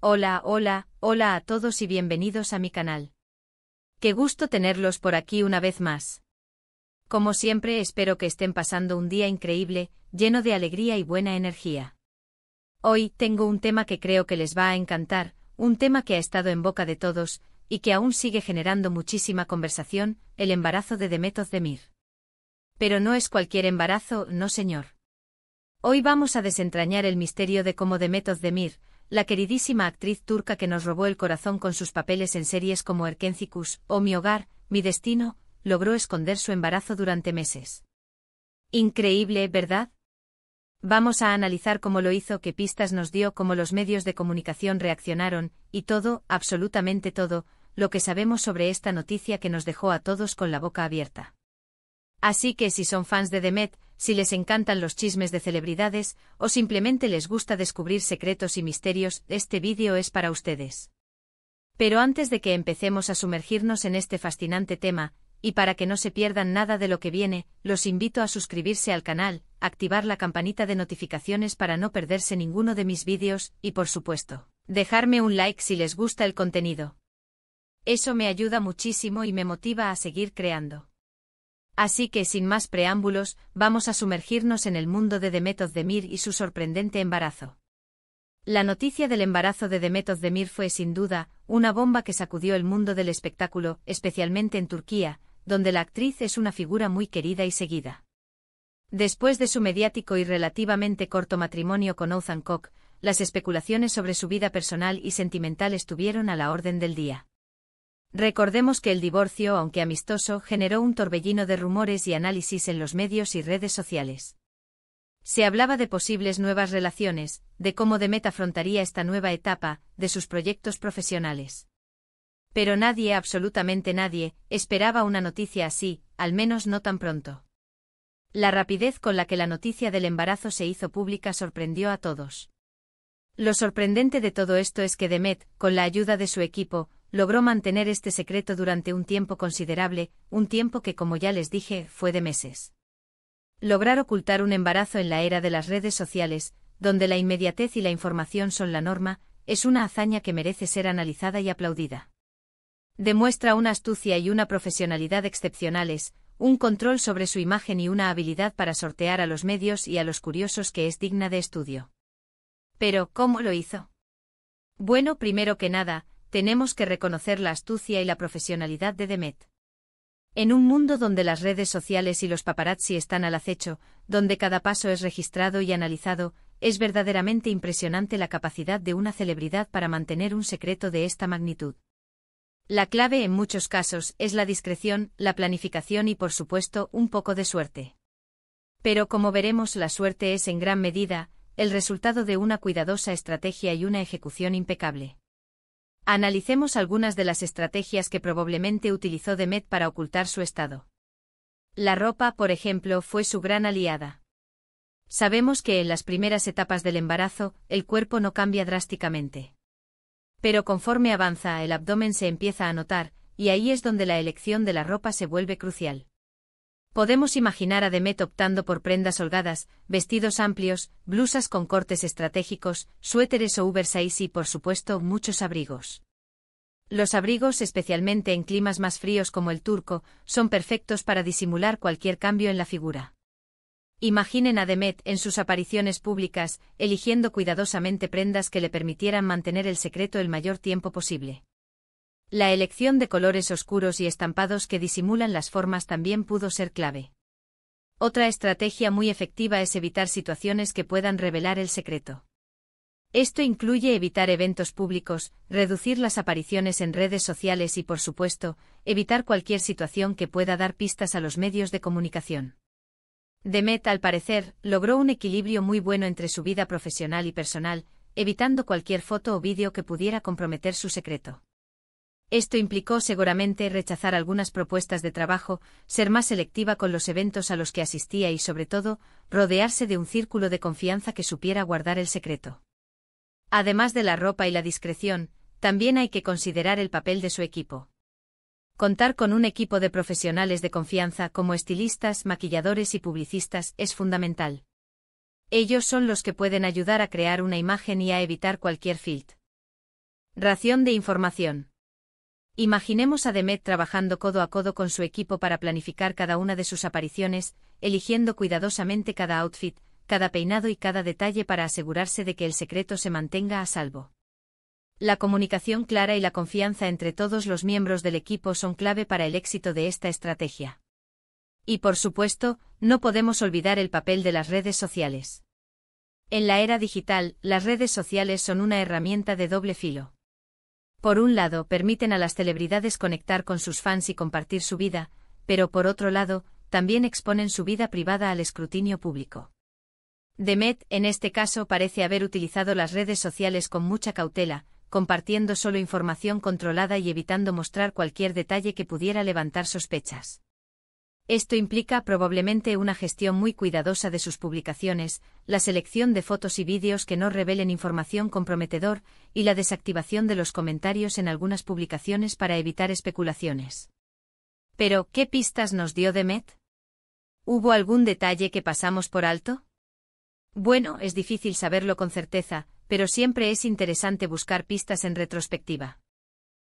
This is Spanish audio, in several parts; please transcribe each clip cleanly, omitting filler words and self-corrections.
Hola, hola, hola a todos y bienvenidos a mi canal. Qué gusto tenerlos por aquí una vez más. Como siempre, espero que estén pasando un día increíble, lleno de alegría y buena energía. Hoy tengo un tema que creo que les va a encantar, un tema que ha estado en boca de todos, y que aún sigue generando muchísima conversación, el embarazo de Demet Özdemir. Pero no es cualquier embarazo, no señor. Hoy vamos a desentrañar el misterio de cómo Demet Özdemir, la queridísima actriz turca que nos robó el corazón con sus papeles en series como Erkencikus o Mi Hogar, Mi Destino, logró esconder su embarazo durante meses. Increíble, ¿verdad? Vamos a analizar cómo lo hizo, qué pistas nos dio, cómo los medios de comunicación reaccionaron, y todo, absolutamente todo, lo que sabemos sobre esta noticia que nos dejó a todos con la boca abierta. Así que si son fans de Demet, si les encantan los chismes de celebridades, o simplemente les gusta descubrir secretos y misterios, este vídeo es para ustedes. Pero antes de que empecemos a sumergirnos en este fascinante tema, y para que no se pierdan nada de lo que viene, los invito a suscribirse al canal, activar la campanita de notificaciones para no perderse ninguno de mis vídeos, y por supuesto, dejarme un like si les gusta el contenido. Eso me ayuda muchísimo y me motiva a seguir creando. Así que sin más preámbulos, vamos a sumergirnos en el mundo de Demet Özdemir y su sorprendente embarazo. La noticia del embarazo de Demet Özdemir fue sin duda una bomba que sacudió el mundo del espectáculo, especialmente en Turquía, donde la actriz es una figura muy querida y seguida. Después de su mediático y relativamente corto matrimonio con Oğuzhan Koç, las especulaciones sobre su vida personal y sentimental estuvieron a la orden del día. Recordemos que el divorcio, aunque amistoso, generó un torbellino de rumores y análisis en los medios y redes sociales. Se hablaba de posibles nuevas relaciones, de cómo Demet afrontaría esta nueva etapa, de sus proyectos profesionales. Pero nadie, absolutamente nadie, esperaba una noticia así, al menos no tan pronto. La rapidez con la que la noticia del embarazo se hizo pública sorprendió a todos. Lo sorprendente de todo esto es que Demet, con la ayuda de su equipo, logró mantener este secreto durante un tiempo considerable, un tiempo que, como ya les dije, fue de meses. Lograr ocultar un embarazo en la era de las redes sociales, donde la inmediatez y la información son la norma, es una hazaña que merece ser analizada y aplaudida. Demuestra una astucia y una profesionalidad excepcionales, un control sobre su imagen y una habilidad para sortear a los medios y a los curiosos que es digna de estudio. Pero, ¿cómo lo hizo? Bueno, primero que nada, tenemos que reconocer la astucia y la profesionalidad de Demet. En un mundo donde las redes sociales y los paparazzi están al acecho, donde cada paso es registrado y analizado, es verdaderamente impresionante la capacidad de una celebridad para mantener un secreto de esta magnitud. La clave en muchos casos es la discreción, la planificación y por supuesto un poco de suerte. Pero como veremos, la suerte es en gran medida el resultado de una cuidadosa estrategia y una ejecución impecable. Analicemos algunas de las estrategias que probablemente utilizó Demet para ocultar su estado. La ropa, por ejemplo, fue su gran aliada. Sabemos que en las primeras etapas del embarazo, el cuerpo no cambia drásticamente. Pero conforme avanza, el abdomen se empieza a notar, y ahí es donde la elección de la ropa se vuelve crucial. Podemos imaginar a Demet optando por prendas holgadas, vestidos amplios, blusas con cortes estratégicos, suéteres o oversize y, por supuesto, muchos abrigos. Los abrigos, especialmente en climas más fríos como el turco, son perfectos para disimular cualquier cambio en la figura. Imaginen a Demet en sus apariciones públicas, eligiendo cuidadosamente prendas que le permitieran mantener el secreto el mayor tiempo posible. La elección de colores oscuros y estampados que disimulan las formas también pudo ser clave. Otra estrategia muy efectiva es evitar situaciones que puedan revelar el secreto. Esto incluye evitar eventos públicos, reducir las apariciones en redes sociales y, por supuesto, evitar cualquier situación que pueda dar pistas a los medios de comunicación. Demet, al parecer, logró un equilibrio muy bueno entre su vida profesional y personal, evitando cualquier foto o vídeo que pudiera comprometer su secreto. Esto implicó seguramente rechazar algunas propuestas de trabajo, ser más selectiva con los eventos a los que asistía y, sobre todo, rodearse de un círculo de confianza que supiera guardar el secreto. Además de la ropa y la discreción, también hay que considerar el papel de su equipo. Contar con un equipo de profesionales de confianza como estilistas, maquilladores y publicistas es fundamental. Ellos son los que pueden ayudar a crear una imagen y a evitar cualquier filtro. Ración de información. Imaginemos a Demet trabajando codo a codo con su equipo para planificar cada una de sus apariciones, eligiendo cuidadosamente cada outfit, cada peinado y cada detalle para asegurarse de que el secreto se mantenga a salvo. La comunicación clara y la confianza entre todos los miembros del equipo son clave para el éxito de esta estrategia. Y por supuesto, no podemos olvidar el papel de las redes sociales. En la era digital, las redes sociales son una herramienta de doble filo. Por un lado, permiten a las celebridades conectar con sus fans y compartir su vida, pero por otro lado, también exponen su vida privada al escrutinio público. Demet, en este caso, parece haber utilizado las redes sociales con mucha cautela, compartiendo solo información controlada y evitando mostrar cualquier detalle que pudiera levantar sospechas. Esto implica probablemente una gestión muy cuidadosa de sus publicaciones, la selección de fotos y vídeos que no revelen información comprometedor y la desactivación de los comentarios en algunas publicaciones para evitar especulaciones. Pero, ¿qué pistas nos dio Demet? ¿Hubo algún detalle que pasamos por alto? Bueno, es difícil saberlo con certeza, pero siempre es interesante buscar pistas en retrospectiva.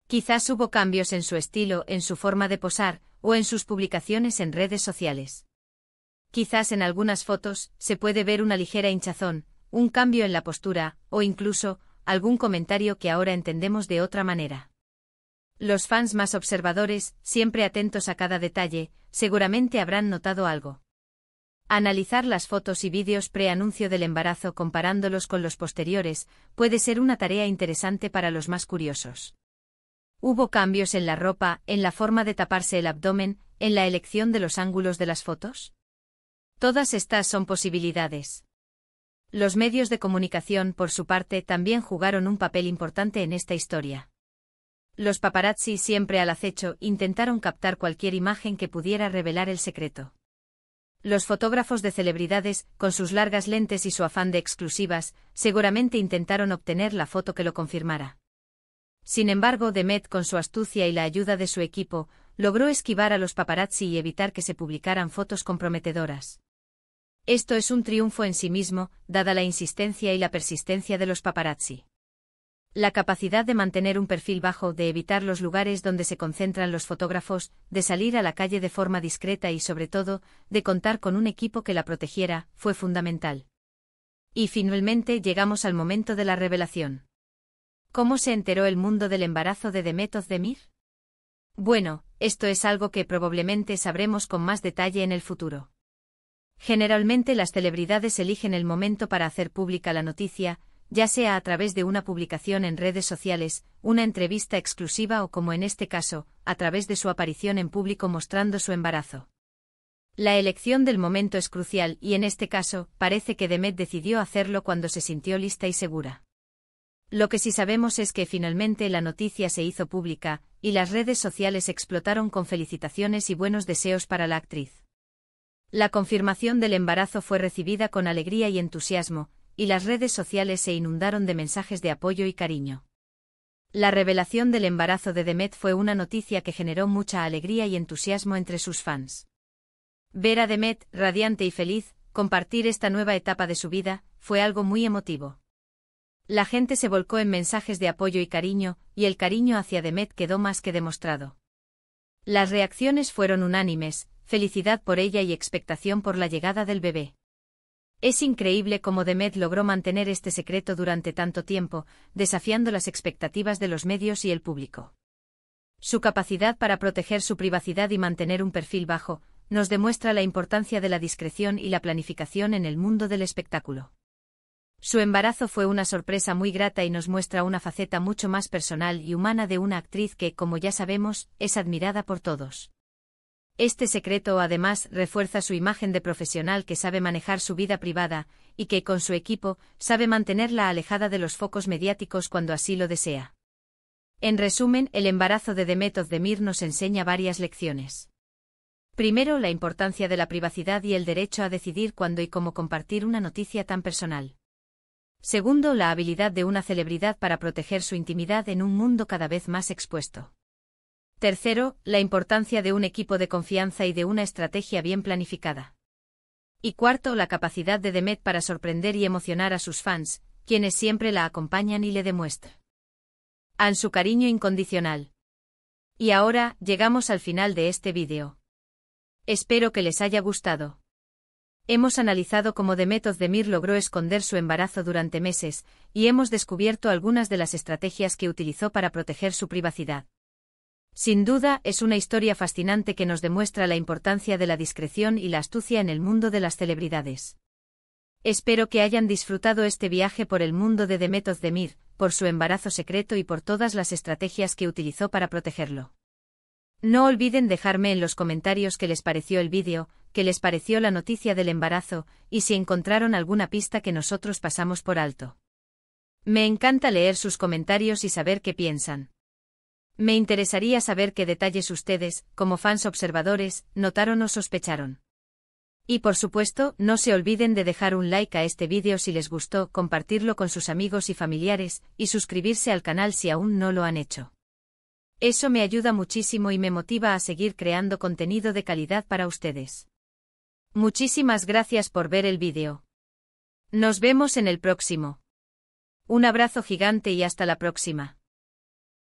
Quizás hubo cambios en su estilo, en su forma de posar, o en sus publicaciones en redes sociales. Quizás en algunas fotos se puede ver una ligera hinchazón, un cambio en la postura, o incluso, algún comentario que ahora entendemos de otra manera. Los fans más observadores, siempre atentos a cada detalle, seguramente habrán notado algo. Analizar las fotos y vídeos pre-anuncio del embarazo comparándolos con los posteriores puede ser una tarea interesante para los más curiosos. ¿Hubo cambios en la ropa, en la forma de taparse el abdomen, en la elección de los ángulos de las fotos? Todas estas son posibilidades. Los medios de comunicación, por su parte, también jugaron un papel importante en esta historia. Los paparazzi, siempre al acecho, intentaron captar cualquier imagen que pudiera revelar el secreto. Los fotógrafos de celebridades, con sus largas lentes y su afán de exclusivas, seguramente intentaron obtener la foto que lo confirmara. Sin embargo, Demet, con su astucia y la ayuda de su equipo, logró esquivar a los paparazzi y evitar que se publicaran fotos comprometedoras. Esto es un triunfo en sí mismo, dada la insistencia y la persistencia de los paparazzi. La capacidad de mantener un perfil bajo, de evitar los lugares donde se concentran los fotógrafos, de salir a la calle de forma discreta y, sobre todo, de contar con un equipo que la protegiera, fue fundamental. Y finalmente llegamos al momento de la revelación. ¿Cómo se enteró el mundo del embarazo de Demet Özdemir? Bueno, esto es algo que probablemente sabremos con más detalle en el futuro. Generalmente las celebridades eligen el momento para hacer pública la noticia, ya sea a través de una publicación en redes sociales, una entrevista exclusiva o, como en este caso, a través de su aparición en público mostrando su embarazo. La elección del momento es crucial y en este caso, parece que Demet decidió hacerlo cuando se sintió lista y segura. Lo que sí sabemos es que finalmente la noticia se hizo pública, y las redes sociales explotaron con felicitaciones y buenos deseos para la actriz. La confirmación del embarazo fue recibida con alegría y entusiasmo, y las redes sociales se inundaron de mensajes de apoyo y cariño. La revelación del embarazo de Demet fue una noticia que generó mucha alegría y entusiasmo entre sus fans. Ver a Demet, radiante y feliz, compartir esta nueva etapa de su vida, fue algo muy emotivo. La gente se volcó en mensajes de apoyo y cariño, y el cariño hacia Demet quedó más que demostrado. Las reacciones fueron unánimes, felicidad por ella y expectación por la llegada del bebé. Es increíble cómo Demet logró mantener este secreto durante tanto tiempo, desafiando las expectativas de los medios y el público. Su capacidad para proteger su privacidad y mantener un perfil bajo, nos demuestra la importancia de la discreción y la planificación en el mundo del espectáculo. Su embarazo fue una sorpresa muy grata y nos muestra una faceta mucho más personal y humana de una actriz que, como ya sabemos, es admirada por todos. Este secreto además refuerza su imagen de profesional que sabe manejar su vida privada, y que con su equipo sabe mantenerla alejada de los focos mediáticos cuando así lo desea. En resumen, el embarazo de Demet Özdemir nos enseña varias lecciones. Primero, la importancia de la privacidad y el derecho a decidir cuándo y cómo compartir una noticia tan personal. Segundo, la habilidad de una celebridad para proteger su intimidad en un mundo cada vez más expuesto. Tercero, la importancia de un equipo de confianza y de una estrategia bien planificada. Y cuarto, la capacidad de Demet para sorprender y emocionar a sus fans, quienes siempre la acompañan y le demuestran Han su cariño incondicional. Y ahora, llegamos al final de este vídeo. Espero que les haya gustado. Hemos analizado cómo Demet Özdemir logró esconder su embarazo durante meses, y hemos descubierto algunas de las estrategias que utilizó para proteger su privacidad. Sin duda, es una historia fascinante que nos demuestra la importancia de la discreción y la astucia en el mundo de las celebridades. Espero que hayan disfrutado este viaje por el mundo de Demet Özdemir, por su embarazo secreto y por todas las estrategias que utilizó para protegerlo. No olviden dejarme en los comentarios qué les pareció el vídeo, qué les pareció la noticia del embarazo, y si encontraron alguna pista que nosotros pasamos por alto. Me encanta leer sus comentarios y saber qué piensan. Me interesaría saber qué detalles ustedes, como fans observadores, notaron o sospecharon. Y por supuesto, no se olviden de dejar un like a este vídeo si les gustó, compartirlo con sus amigos y familiares, y suscribirse al canal si aún no lo han hecho. Eso me ayuda muchísimo y me motiva a seguir creando contenido de calidad para ustedes. Muchísimas gracias por ver el vídeo. Nos vemos en el próximo. Un abrazo gigante y hasta la próxima.